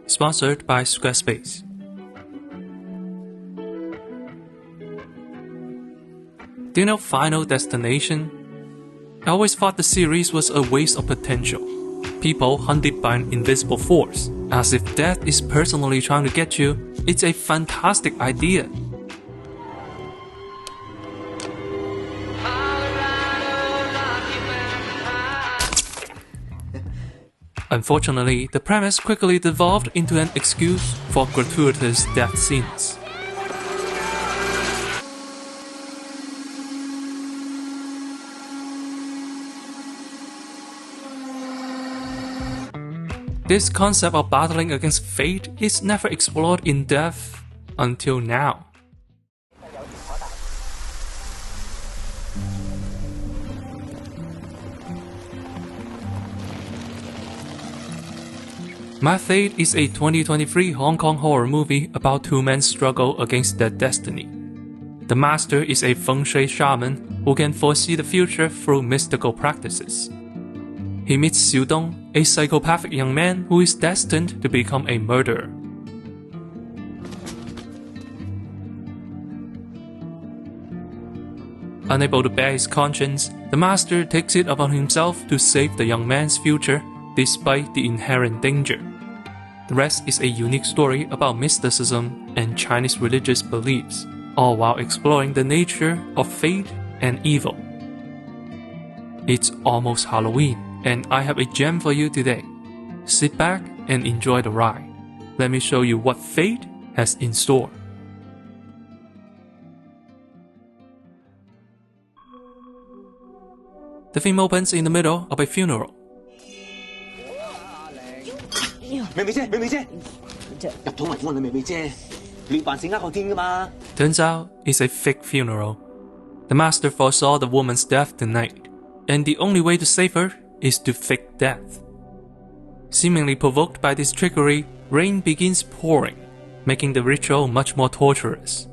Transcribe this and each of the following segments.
sponsored by Squarespace. Do you know Final Destination? I always thought the series was a waste of potential. People hunted by an invisible force, as if death is personally trying to get you. It's a fantastic idea. Unfortunately, the premise quickly devolved into an excuse for gratuitous death scenes. This concept of battling against fate is never explored in depth until now. My Fate is a 2023 Hong Kong horror movie about two men's struggle against their destiny. The master is a feng shui shaman who can foresee the future through mystical practices. He meets Xiu Dong, a psychopathic young man who is destined to become a murderer. Unable to bear his conscience, the master takes it upon himself to save the young man's future despite the inherent danger. The rest is a unique story about mysticism and Chinese religious beliefs, all while exploring the nature of fate and evil. It's almost Halloween, and I have a gem for you today. Sit back and enjoy the ride. Let me show you what fate has in store. The film opens in the middle of a funeral. 妹妹姐，妹妹姐，入土為安啦，妹妹姐，你要扮成呃我天㗎嘛？ Turns out it's a fake funeral. The master foresaw the woman's death tonight, and the only way to save her is to fake death. Seemingly provoked by this trickery, rain begins pouring, making the ritual much more torturous.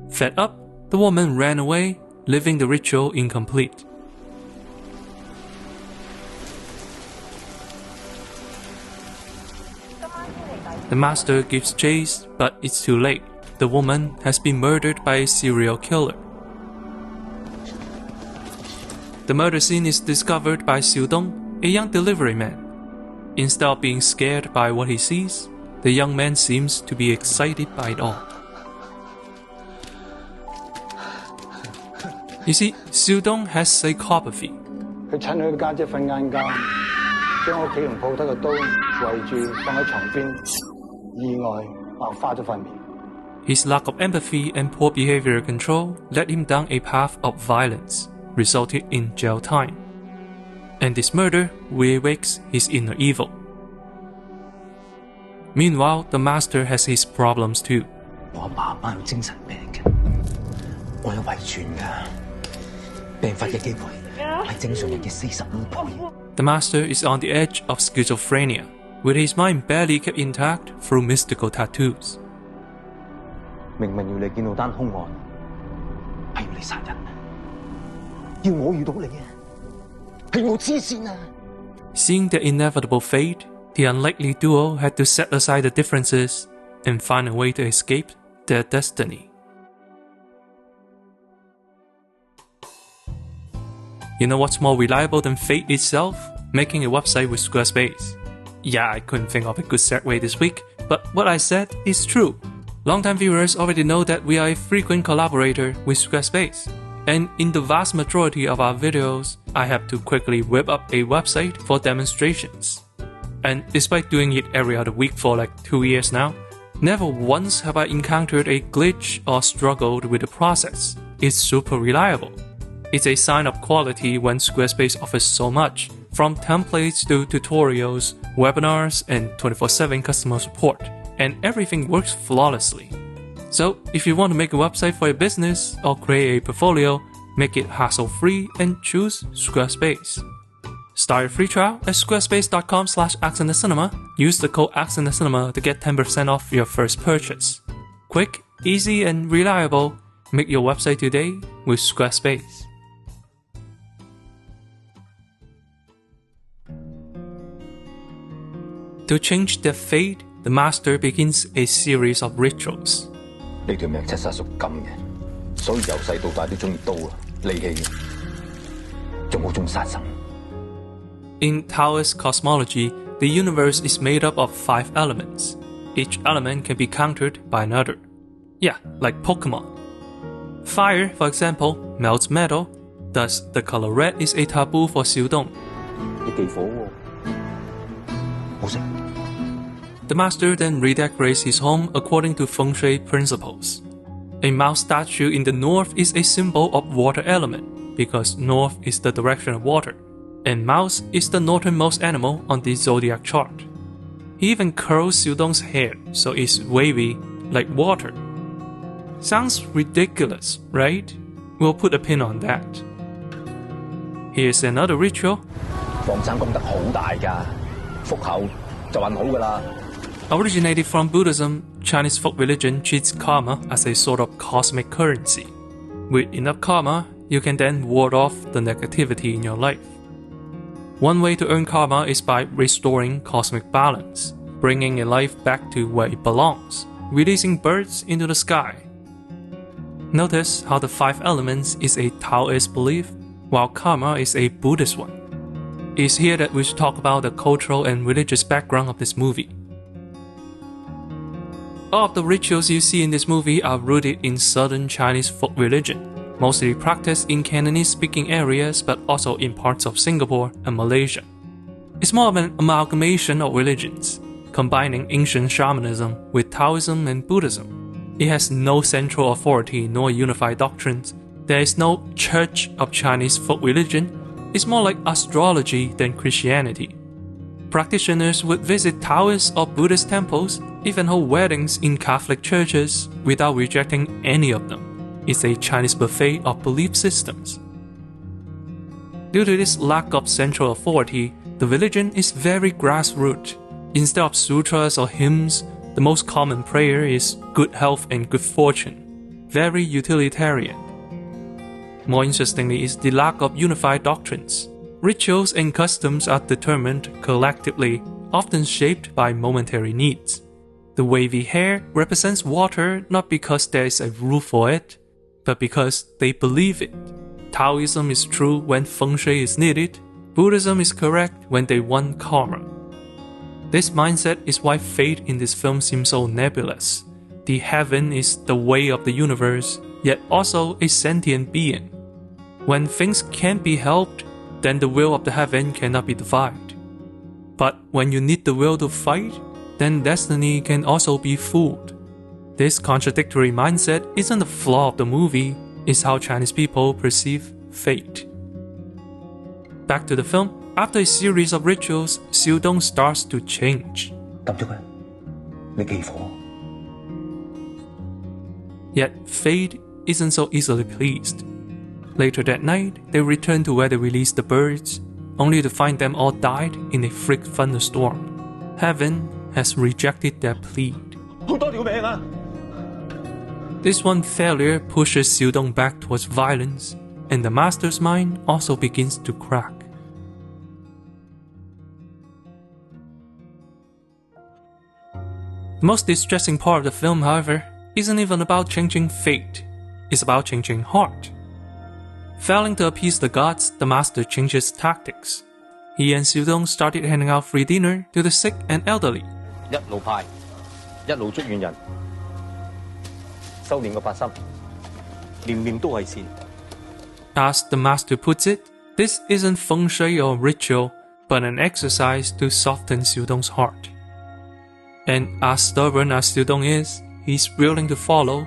Fed up, the woman ran away, leaving the ritual incomplete. The master gives chase, but it's too late. The woman has been murdered by a serial killer. The murder scene is discovered by Xiu Dong, a young delivery man. Instead of being scared by what he sees, the young man seems to be excited by it all. You see, Xiu Dong has psychopathy. 佢趁佢家姐瞓晏覺，將屋企同鋪頭嘅刀圍住放喺床邊，意外爆花咗塊面。 His lack of empathy and poor behavior control led him down a path of violence, resulting in jail time. And this murder reawakes his inner evil. Meanwhile, the master has his problems too. 我爸爸有精神病嘅，我有遺傳㗎，病發嘅機會係正常人嘅45倍。 The master is on the edge of schizophrenia, with his mind barely kept intact through mystical tattoos. 明明要你見到單兇案，係要你殺人，要我遇到你啊，係我黐線啊！ Seeing the inevitable fate, the unlikely duo had to set aside the differences and find a way to escape their destiny. You know what's more reliable than fate itself? Making a website with Squarespace. Yeah, I couldn't think of a good segue this week, but what I said is true. Longtime viewers already know that we are a frequent collaborator with Squarespace. And in the vast majority of our videos, I have to quickly whip up a website for demonstrations. And despite doing it every other week for like 2 years now, never once have I encountered a glitch or struggled with the process. It's super reliable. It's a sign of quality when Squarespace offers so much, from templates to tutorials, webinars, and 24/7 customer support, and everything works flawlessly. So, if you want to make a website for your business or create a portfolio, make it hassle-free and choose Squarespace. Start a free trial at squarespace.com/accenthecinema. Use the code accenthecinema to get 10% off your first purchase. Quick, easy, and reliable. Make your website today with Squarespace. To change their fate, the master begins a series of rituals. 呢條命七殺屬金嘅，所以由細到大都中意刀啊、利器嘅，仲好中殺神。In Taoist cosmology, the universe is made up of 5 elements. Each element can be countered by another. Yeah, like Pokemon. Fire, for example, melts metal, thus the color red is a taboo for Xiudong. 你忌火喎，好食。The master then redecorates his home according to feng shui principles. A mouse statue in the north is a symbol of water element, because north is the direction of water, and mouse is the northernmost animal on the zodiac chart. He even curls Xiudong's hair so it's wavy like water. Sounds ridiculous, right? We'll put a pin on that. Here's another ritual. 放生功德好大㗎，福厚就運好㗎啦。Originated from Buddhism, Chinese folk religion treats karma as a sort of cosmic currency. With enough karma, you can then ward off the negativity in your life. One way to earn karma is by restoring cosmic balance, bringing a life back to where it belongs, releasing birds into the sky. Notice how the 5 elements is a Taoist belief, while karma is a Buddhist one. It's here that we should talk about the cultural and religious background of this movie. All of the rituals you see in this movie are rooted in southern Chinese folk religion, mostly practiced in Cantonese-speaking areas but also in parts of Singapore and Malaysia. It's more of an amalgamation of religions, combining ancient shamanism with Taoism and Buddhism. It has no central authority nor unified doctrines. There is no Church of Chinese folk religion. It's more like astrology than Christianity. Practitioners would visit Taoist or Buddhist temples, even hold weddings in Catholic churches without rejecting any of them. It's a Chinese buffet of belief systems. Due to this lack of central authority, the religion is very grassroots. Instead of sutras or hymns, the most common prayer is good health and good fortune. Very utilitarian. More interestingly is the lack of unified doctrines. Rituals and customs are determined collectively, often shaped by momentary needs. The wavy hair represents water not because there is a rule for it, but because they believe it. Taoism is true when feng shui is needed. Buddhism is correct when they want karma. This mindset is why fate in this film seems so nebulous. The heaven is the way of the universe, yet also a sentient being. When things can't be helped, then the will of the heaven cannot be defied. But when you need the will to fight, then destiny can also be fooled. This contradictory mindset isn't the flaw of the movie, it's how Chinese people perceive fate. Back to the film, after a series of rituals, Xiudong starts to change. 揼咗佢，你忌火。 Yet fate isn't so easily pleased. Later that night, they return to where they released the birds, only to find them all died in a freak thunderstorm. Heaven has rejected their plea. 好多條命啊！ This one failure pushes Xiudong back towards violence, and the master's mind also begins to crack. The most distressing part of the film, however, isn't even about changing fate, it's about changing heart. Failing to appease the gods, the master changes tactics. He and Xiudong started handing out free dinner to the sick and elderly. 一路派，一路祝願人，修煉個八心，念念都係善。 As the master puts it, this isn't feng shui or ritual, but an exercise to soften Xiudong's heart. And as stubborn as Xiudong is, he's willing to follow,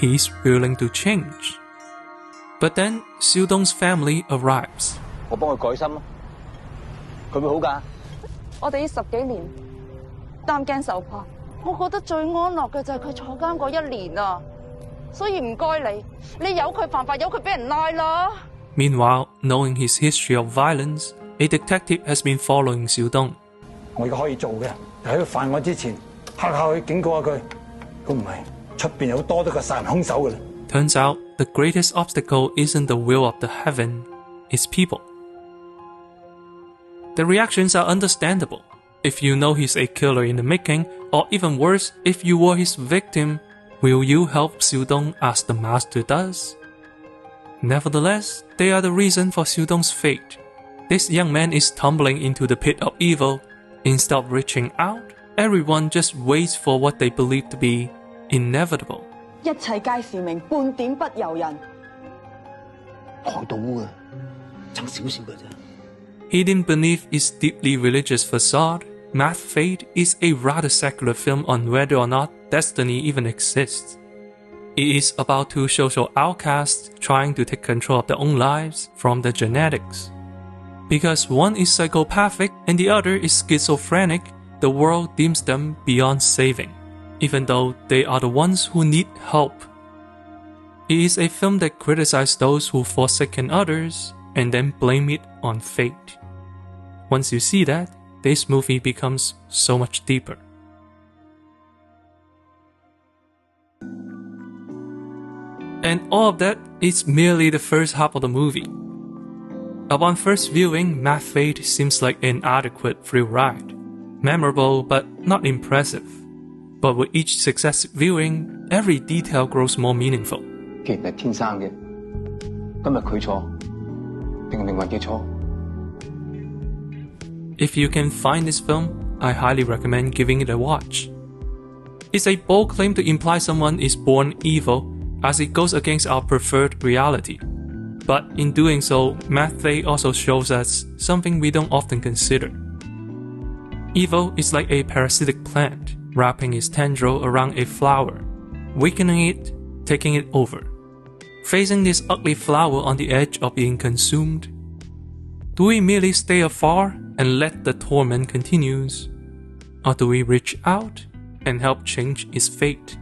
he's willing to change. But then Xiudong's family arrives. 我幫佢改心咯，佢會好㗎。我哋呢10幾年擔驚受怕，我覺得最安樂嘅就係佢坐監嗰1年啊。所以唔該你由佢犯法，由佢俾人拉啦。 Meanwhile, knowing his history of violence, a detective has been following Xiudong. 我而家可以做嘅，喺佢犯案之前，嚇下佢，警告下佢。如果唔係，出邊有多得個殺人兇手㗎啦。 Turns out, the greatest obstacle isn't the will of the heaven, it's people. The reactions are understandable. If you know he's a killer in the making, or even worse, if you were his victim, will you help Xiu Dong as the master does? Nevertheless, they are the reason for Xiu Dong's fate. This young man is tumbling into the pit of evil. Instead of reaching out, everyone just waits for what they believe to be inevitable. 一切皆是命，半點不由人。害到啊，爭少少嘅啫。Hidden beneath its deeply religious facade, Math Fate is a rather secular film on whether or not destiny even exists. It is about two social outcasts trying to take control of their own lives from their genetics. Because one is psychopathic and the other is schizophrenic, the world deems them beyond saving, even though they are the ones who need help. It is a film that criticizes those who forsaken others and then blame it on fate. Once you see that, this movie becomes so much deeper. And all of that is merely the first half of the movie. Upon first viewing, Math Fate seems like an adequate thrill ride. Memorable but not impressive. But with each successive viewing, every detail grows more meaningful. 既然係天生嘅，今日佢錯，定係命運嘅錯？ If you can find this film, I highly recommend giving it a watch. It's a bold claim to imply someone is born evil, as it goes against our preferred reality. But in doing so, Math Fate also shows us something we don't often consider. Evil is like a parasitic plant, wrapping its tendril around a flower, weakening it, taking it over. Facing this ugly flower on the edge of being consumed, do we merely stay afar and let the torment continue? Or do we reach out and help change its fate?